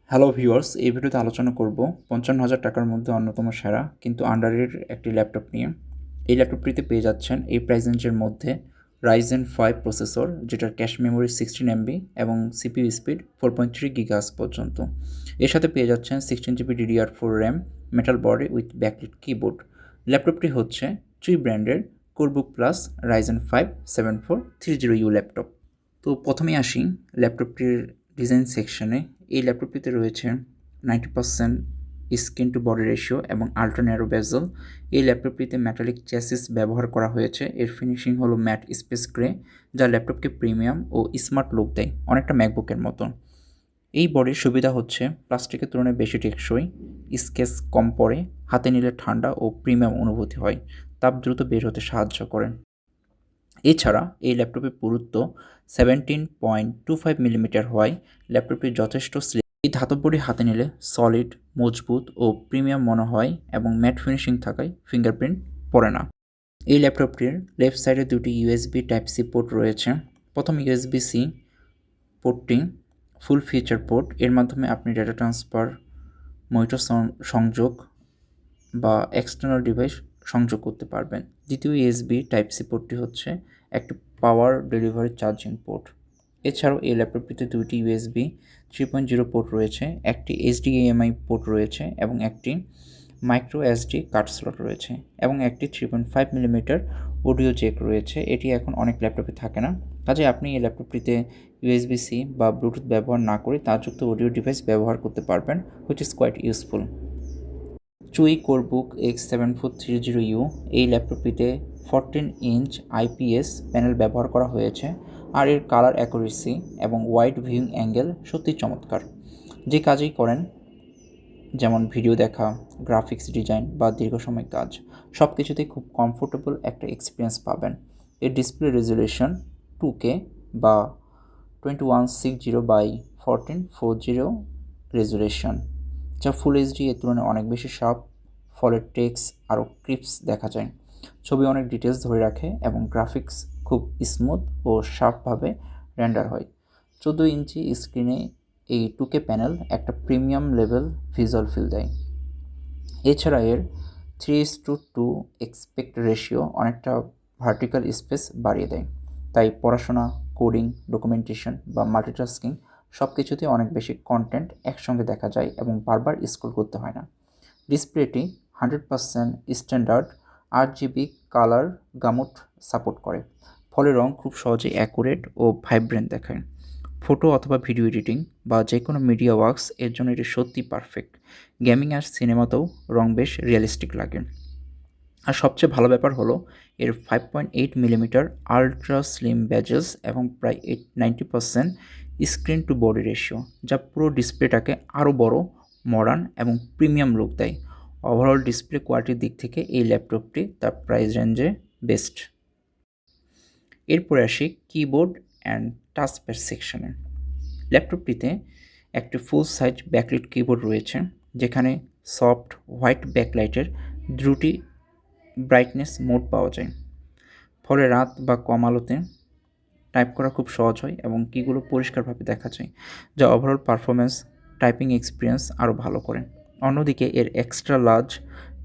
Hello viewers, এই ভিডিওতে আলোচনা করব 55,000 টাকার মধ্যে অন্যতম সেরা কিন্তু আন্ডারেটেড একটি ল্যাপটপ নিয়ে। এই ল্যাপটপটিতে পেয়ে যাচ্ছেন এই প্রাইস রেঞ্জের মধ্যে Ryzen 5 প্রসেসর, যেটার ক্যাশ মেমোরি 16 MB এবং সিপিইউ স্পিড 4.3 GHz পর্যন্ত। এর সাথে পেয়ে যাচ্ছেন 16 GB DDR4 RAM, metal body with backlit keyboard. ল্যাপটপটি হচ্ছে চুই ব্র্যান্ডের কোরবুক প্লাস Ryzen 5 7430U ল্যাপটপ। তো প্রথমেই আসি ল্যাপটপটির ডিজাইন সেকশনে। এই ল্যাপটপটিতে রয়েছে 90% স্ক্রিন টু বডি রেশিও এবং আল্ট্রা ন্যারো বেজেল। এই ল্যাপটপটিতে মেটালিক চ্যাসিস ব্যবহার করা হয়েছে। এর ফিনিশিং হলো ম্যাট স্পেস গ্রে, যা ল্যাপটপকে প্রিমিয়াম ও স্মার্ট লুক দেয়, অনেকটা ম্যাকবুকের মতো। এই বডির সুবিধা হচ্ছে প্লাস্টিকের তুলনায় বেশি টেকসই, স্কেচ কম পড়ে, হাতে নিলে ঠান্ডা ও প্রিমিয়াম অনুভূতি হয়, তাপ দ্রুত বের হতে সাহায্য করে। এছাড়া এই ল্যাপটপের পুরুত্ব 17.25 মিলিমিটার হওয়ায় ল্যাপটপটি যথেষ্ট স্লিম। এই ধাতব বডি হাতে নিলে সলিড, মজবুত ও প্রিমিয়াম মনে হয় এবং ম্যাট ফিনিশিং থাকায় ফিঙ্গারপ্রিন্ট পড়ে না। এই ল্যাপটপটির লেফট সাইডে দুটি ইউএসবি টাইপ সি পোর্ট রয়েছে। প্রথম ইউএসবি সি পোর্টটি ফুল ফিচার পোর্ট, এর মাধ্যমে আপনি ডেটা ট্রান্সফার, মনিটর সংযোগ বা এক্সটার্নাল ডিভাইস সংযোগ করতে পারবেন। দ্বিতীয় ইউএসবি টাইপ সি পোর্টটি হচ্ছে একটি পাওয়ার ডেলিভারি চার্জিং পোর্ট। এছাড়াও এই ল্যাপটপটিতে দুইটি ইউএসবি 3.0 পোর্ট রয়েছে, একটি এইচডিএমআই পোর্ট রয়েছে এবং একটি মাইক্রো এসডি কার্ড স্লট রয়েছে এবং একটি 3.5 মিলিমিটার অডিও জ্যাক রয়েছে। এটি এখন অনেক ল্যাপটপে থাকে না, কাজে আপনি এই ল্যাপটপটিতে ইউএসবি সি বা ব্লুটুথ ব্যবহার না করে তারযুক্ত অডিও ডিভাইস ব্যবহার করতে পারবেন, হুইচ ইজ কোয়াইট ইউজফুল। চুই কোরবুক X7430U এই ল্যাপটপটিতে 14 ইঞ্চ আইপিএস প্যানেল ব্যবহার করা হয়েছে, আর এর কালার অ্যাকুরেসি এবং ওয়াইড ভিউইং অ্যাঙ্গেল সত্যি চমৎকার। যে কাজই করেন, যেমন ভিডিও দেখা, গ্রাফিক্স ডিজাইন বা দীর্ঘ সময় কাজ, সব কিছুতেই খুব কমফোর্টেবল একটা এক্সপিরিয়েন্স পাবেন। এর ডিসপ্লে রেজুলেশন 2K বা 2160 বাই 1440 রেজুলেশন, যা ফুল এইচডি এর তুলনায় অনেক বেশি শার্প, ফলে টেক্সট আরও ক্রিপস দেখা যায়। ছবি অনেক ডিটেলস ধরে রাখে এবং গ্রাফিক্স খুব স্মুথ ও শার্পভাবে রেন্ডার হয়। 14 ইঞ্চি স্ক্রিনে এই 2K প্যানেল একটা প্রিমিয়াম লেভেল ভিজুয়াল ফিল দেয়। এছাড়া এর 3:2 এক্সপেক্ট রেশিও অনেকটা ভার্টিক্যাল স্পেস বাড়িয়ে দেয়, তাই পড়াশোনা, কোডিং, ডকুমেন্টেশন বা মাল্টিটাস্কিং সব কিছুতেই অনেক বেশি কন্টেন্ট একসঙ্গে দেখা যায় এবং বারবার স্ক্রল করতে হয় না। ডিসপ্লেটি 100% স্ট্যান্ডার্ড RGB কালার গামুট সাপোর্ট করে, ফলে রং খুব সহজেই অ্যাকুরেট ও ভাইব্রেন্ট দেখায়। ফটো অথবা ভিডিও এডিটিং বা যে কোনো মিডিয়া ওয়ার্কস এর জন্য এটি সত্যিই পারফেক্ট। গেমিং আর সিনেমাতেও রং বেশ রিয়েলিস্টিক লাগে। আর সবচেয়ে ভালো ব্যাপার হলো এর 5.8 মিলিমিটার আলট্রা স্লিম ব্যাজেস এবং প্রায় 90% স্ক্রিন টু বডি রেশিও, যা পুরো ডিসপ্লেটাকে আরও বড়, মডার্ন এবং প্রিমিয়াম লুক দেয়। ওভারঅল ডিসপ্লে কোয়ালিটির দিক থেকে এই ল্যাপটপটি তার প্রাইস রেঞ্জে বেস্ট। এরপরে আসি কিবোর্ড অ্যান্ড টাচপ্যাড সেকশনে। ল্যাপটপটিতে একটি ফুল সাইজ ব্যাকলিট কিবোর্ড রয়েছে, যেখানে সফট হোয়াইট ব্যাকলাইটের দুটি ব্রাইটনেস মোড পাওয়া যায়, ফলে রাত বা কম আলোতে টাইপ করা খুব সহজ হয় এবং কিগুলো পরিষ্কারভাবে দেখা যায়, যা ওভারঅল পারফরমেন্স, টাইপিং এক্সপিরিয়েন্স আরও ভালো করে। অন্যদিকে এর extra large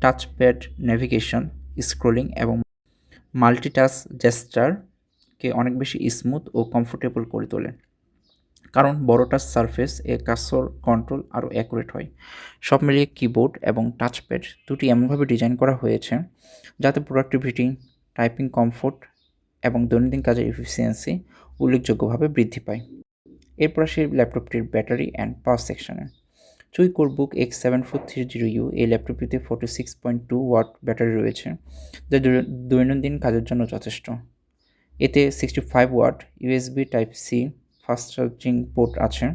touchpad navigation, scrolling এবং মাল্টিটাস্ক জেস্টারকে অনেক বেশি স্মুথ ও কমফোর্টেবল করে তোলে, কারণ বড় টাচ সারফেস এ কার্সর কন্ট্রোল আরও অ্যাকুরেট হয়। সব মিলিয়ে কিবোর্ড এবং টাচপ্যাড দুটি এমনভাবে ডিজাইন করা হয়েছে যাতে প্রোডাক্টিভিটি, টাইপিং কমফোর্ট এবং দৈনন্দিন কাজের এফিসিয়েন্সি উল্লেখযোগ্যভাবে বৃদ্ধি পায়। এরপর আসি ল্যাপটপটির ব্যাটারি অ্যান্ড পাওয়ার সেকশনে। চুই কোরবুক X7430U এই ল্যাপটপটিতে 46.2 ওয়াট ব্যাটারি রয়েছে, যা দৈনন্দিন কাজের জন্য যথেষ্ট। এতে 65 watt USB type C fast charging port আছে,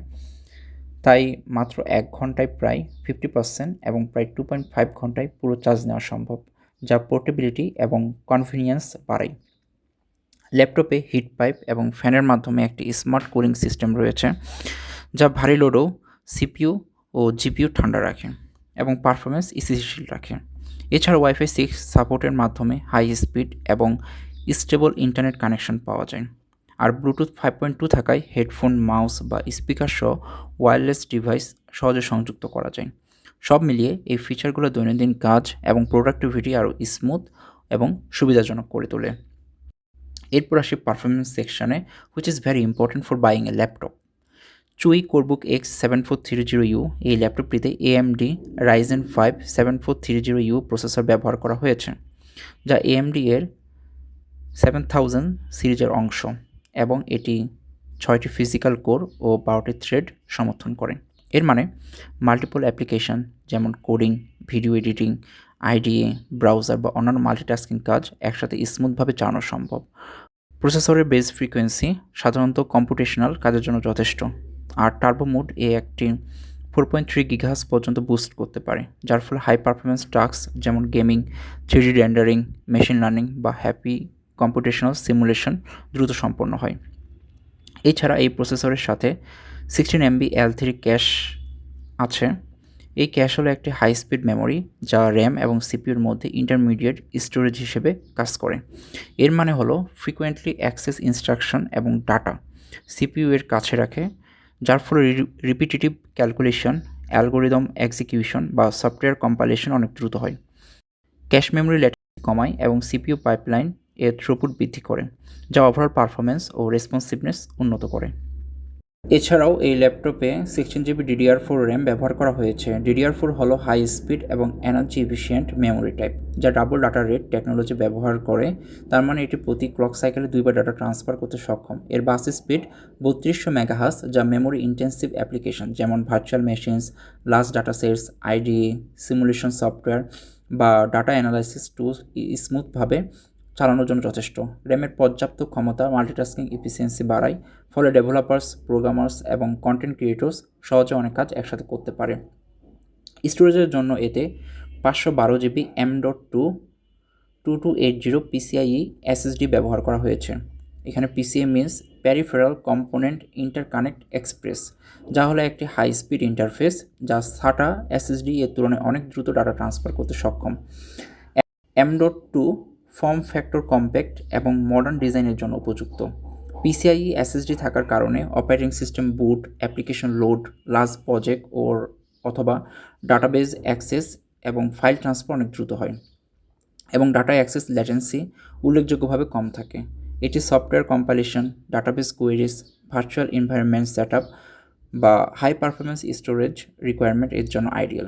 তাই মাত্র 1 ঘন্টায় প্রায় 50% এবং প্রায় 2.5 ঘন্টায় পুরো চার্জ নেওয়া সম্ভব, যা পোর্টেবিলিটি এবং কনভিনিয়েন্স বাড়ায়। ল্যাপটপে হিট পাইপ এবং ফ্যানের মাধ্যমে একটি স্মার্ট কুলিং সিস্টেম রয়েছে, যা ভারী লোডেও সিপিইউ ও জিপিইউ ঠান্ডা রাখে এবং পারফরমেন্স স্থিতিশীল রাখে। এছাড়া ওয়াইফাই 6 সাপোর্টের মাধ্যমে হাই স্পিড এবং স্টেবল ইন্টারনেট কানেকশন পাওয়া যায়। আর ব্লুটুথ 5.2 থাকায় হেডফোন, মাউস বা স্পিকার সহ ওয়্যারলেস ডিভাইস সহজে সংযুক্ত করা যায়। সব মিলিয়ে এই ফিচারগুলো দৈনন্দিন কাজ এবং প্রোডাক্টিভিটি আরও স্মুথ এবং সুবিধাজনক করে তোলে। এরপর আসি পারফরমেন্স সেকশনে, which is very important for buying a laptop. চুই কোরবুক X7430U এই ল্যাপটপটিতে AMD Ryzen 5 7430U প্রসেসর ব্যবহার করা হয়েছে, যা AMD এর 7000 সিরিজের অংশ, এবং এটি 6টি ফিজিক্যাল কোর ও 12টি থ্রেড সমর্থন করে। এর মানে মাল্টিপল অ্যাপ্লিকেশন যেমন coding, video editing, IDE, browser বা অন্যান্য মাল্টিটাস্কিং কাজ একসাথে স্মুথভাবে চালানো সম্ভব। প্রসেসরের বেস ফ্রিকোয়েন্সি সাধারণত কম্পিউটেশনাল কাজের জন্য যথেষ্ট, আর টার্বো মোড একটি 4.3 GHz পর্যন্ত বুস্ট করতে পারে, যার ফলে হাই পারফরমেন্স টাস্ক যেমন gaming, 3D rendering, machine learning বা হ্যাপি কম্পিউটেশনাল সিমুলেশন দ্রুত সম্পন্ন হয়। এছাড়া এই প্রসেসরের সাথে 16 MB L3 ক্যাশ আছে। এই ক্যাশ হলো একটি হাই স্পিড মেমোরি যা র্যাম এবং সিপিইউর মধ্যে ইন্টারমিডিয়েট স্টোরেজ হিসেবে কাজ করে। এর মানে হলো ফ্রিকোয়েন্টলি অ্যাক্সেস ইনস্ট্রাকশন এবং ডাটা সিপিইউ এর কাছে রাখে, যার ফলে রিপিটিটিভ ক্যালকুলেশন, অ্যালগোরিদম এক্সিকিউশন বা সফটওয়্যার কম্পাইলেশন অনেক দ্রুত হয়। ক্যাশ মেমোরি ল্যাটেন্সি কমায় এবং সিপিইউ পাইপলাইন এর থ্রুপুট বৃদ্ধি করে, যা ওভারঅল পারফরমেন্স ও রেসপন্সিভনেস উন্নত করে। এছাড়াও এই ল্যাপটপে 16GB DDR4 র্যাম ব্যবহার করা হয়েছে। DDR4 হলো হাই স্পিড এবং এনার্জি এফিশিয়েন্ট মেমোরি টাইপ, যা ডাবল ডাটা রেট টেকনোলজি ব্যবহার করে। তার মানে এটি প্রতি ক্লক সাইকেলে 2বার ডাটা ট্রান্সফার করতে সক্ষম। এর বাস স্পিড 3200 মেগাহার্জ, যা মেমোরি ইন্টেন্সিভ অ্যাপ্লিকেশন যেমন virtual machines, large data sets, IDE, simulation software বা ডাটা অ্যানালাইসিস টুলস স্মুথভাবে চালানোর জন্য যথেষ্ট। র্যামের পর্যাপ্ত ক্ষমতা মাল্টিটাস্কিং এফিসিয়েন্সি বাড়ায়, ফলে ডেভেলপার্স, প্রোগ্রামার্স এবং কন্টেন্ট ক্রিয়েটর্স সহজে অনেক কাজ একসাথে করতে পারে। স্টোরেজের জন্য এতে 512GB M.2 2280 PCIe SSD ব্যবহার করা হয়েছে। এখানে PCIe means peripheral component interconnect express, যা হলো একটি হাই স্পিড ইন্টারফেস যা SATA SSD এর তুলনায় অনেক দ্রুত ডাটা ট্রান্সফার করতে সক্ষম। M.2 ফর্ম ফ্যাক্টর কম্প্যাক্ট এবং মডার্ন ডিজাইনের জন্য উপযুক্ত। PCIe SSD থাকার কারণে অপারেটিং সিস্টেম বুট, অ্যাপ্লিকেশন লোড, লার্জ প্রজেক্ট অথবা ডাটাবেজ অ্যাক্সেস এবং ফাইল ট্রান্সফার অনেক দ্রুত হয়, এবং ডাটা অ্যাক্সেস ল্যাটেন্সি উল্লেখযোগ্যভাবে কম থাকে। এটি software compilation, database queries, virtual environment setup বা হাই পারফরমেন্স স্টোরেজ রিকোয়ারমেন্ট এর জন্য আইডিয়াল।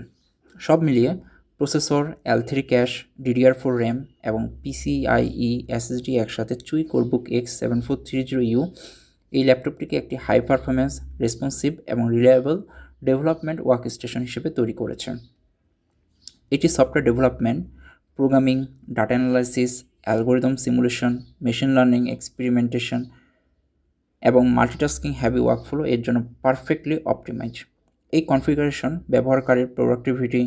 সব মিলিয়ে processor, L3 cash, DDR4 RAM এবং PCIe SSD একসাথে চুই কোরবুক X7430U এই ল্যাপটপটিকে একটি হাই পারফরমেন্স, রেসপন্সিভ এবং রিলায়েবল ডেভেলপমেন্ট ওয়ার্কস্টেশন হিসেবে তৈরি করেছে। এটি software development, programming, data analysis, algorithm simulation, machine learning experimentation এবং মাল্টিটাস্কিং হ্যাভি ওয়ার্কফ্লো এর জন্য পারফেক্টলি অপটিমাইজ। এই কনফিগারেশন ব্যবহারকারীর প্রোডাক্টিভিটি,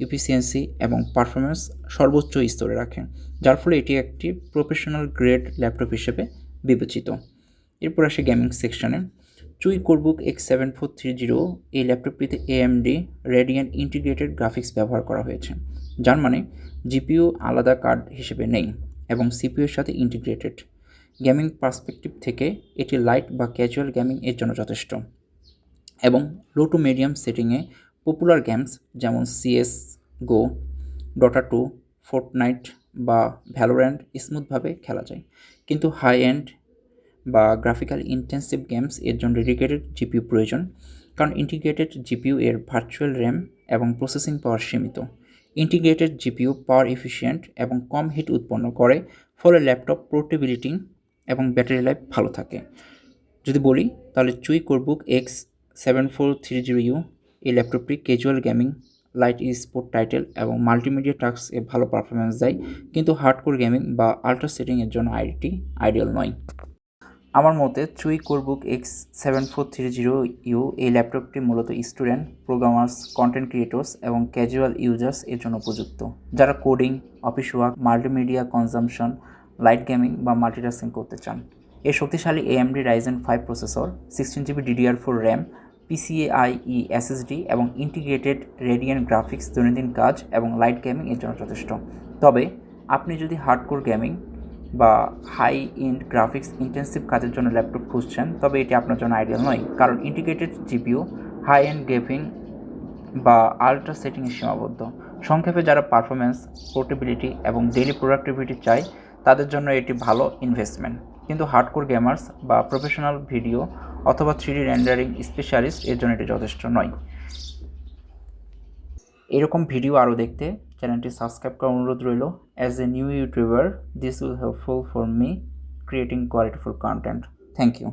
এফিসিয়েন্সি এবং পারফরমেন্স সর্বোচ্চ স্তরে রাখে, যার ফলে এটি একটি প্রফেশনাল গ্রেড ল্যাপটপ হিসেবে বিবেচিত। এরপর আসে গেমিং সেকশনে। চুই কোরবুক X7430 এই ল্যাপটপটিতে AMD রেডিয়ান ইন্টিগ্রেটেড গ্রাফিক্স ব্যবহার করা হয়েছে, যার মানে জিপিইউ আলাদা কার্ড হিসেবে নেই এবং সিপিইউ এর সাথে ইন্টিগ্রেটেড। গেমিং পার্সপেক্টিভ থেকে এটি লাইট বা ক্যাজুয়াল গেমিং এর জন্য যথেষ্ট, এবং লো টু মিডিয়াম সেটিংয়ে পপুলার গেমস যেমন CS:GO, Dota 2, Fortnite বা ভ্যালোরেন্ট স্মুথভাবে খেলা যায়। কিন্তু হাই এন্ড বা গ্রাফিক্যাল ইন্টেন্সিভ গেমস এর জন্য ডেডিকেটেড জিপিইউ প্রয়োজন, কারণ ইন্টিগ্রেটেড জিপিইউ এর ভার্চুয়াল র্যাম এবং প্রসেসিং পাওয়ার সীমিত। ইন্টিগ্রেটেড জিপিইউ পাওয়ার এফিশিয়েন্ট এবং কম হিট উৎপন্ন করে, ফলে ল্যাপটপ পোর্টেবিলিটি এবং ব্যাটারি লাইফ ভালো থাকে। যদি বলি তাহলে চুই কোরবুক X7430U এই ল্যাপটপটি casual gaming, light sport title এবং মাল্টিমিডিয়া টাস্কে ভালো পারফরমেন্স দেয়, কিন্তু হার্ডকোর গেমিং বা আল্ট্রা সেটিংয়ের জন্য আইডিয়াল নয়। আমার মতে চুই কোরবুক X7430U এই ল্যাপটপটি মূলত স্টুডেন্ট, প্রোগ্রামার্স, কন্টেন্ট ক্রিয়েটর্স এবং ক্যাজুয়াল ইউজার্স এর জন্য উপযুক্ত, যারা coding, office work, multimedia consumption, light gaming বা মাল্টিটাস্কিং করতে চান। এর শক্তিশালী AMD Ryzen 5 processor, 16GB DDR4 RAM, PCIe SSD এবং ইন্টিগ্রেটেড রেডিয়ান গ্রাফিক্স দৈনন্দিন কাজ এবং লাইট গেমিং এর জন্য যথেষ্ট। তবে আপনি যদি হার্ডকোর গেমিং, বা হাই এন্ড গ্রাফিক্স ইন্টেন্সিভ কাজের জন্য ল্যাপটপ খুঁজছেন, তবে এটি আপনার জন্য আইডিয়াল নয়, কারণ integrated GPU high end gaming বা আল্ট্রা সেটিংয়ে সীমাবদ্ধ। সংক্ষেপে যারা পারফরমেন্স, পোর্টেবিলিটি এবং ডেইলি প্রোডাক্টিভিটি চায় তাদের জন্য এটি ভালো ইনভেস্টমেন্ট, কিন্তু হার্ডকোর গেমার্স বা প্রফেশনাল ভিডিও অথবা 3D রেন্ডারিং স্পেশালিস্ট এর জন্য এটি যথেষ্ট নয়। এরকম ভিডিও আরও দেখতে চ্যানেলটি সাবস্ক্রাইব করার অনুরোধ রইল। As a new YouTuber, this will helpful for me creating qualityful content. Thank you.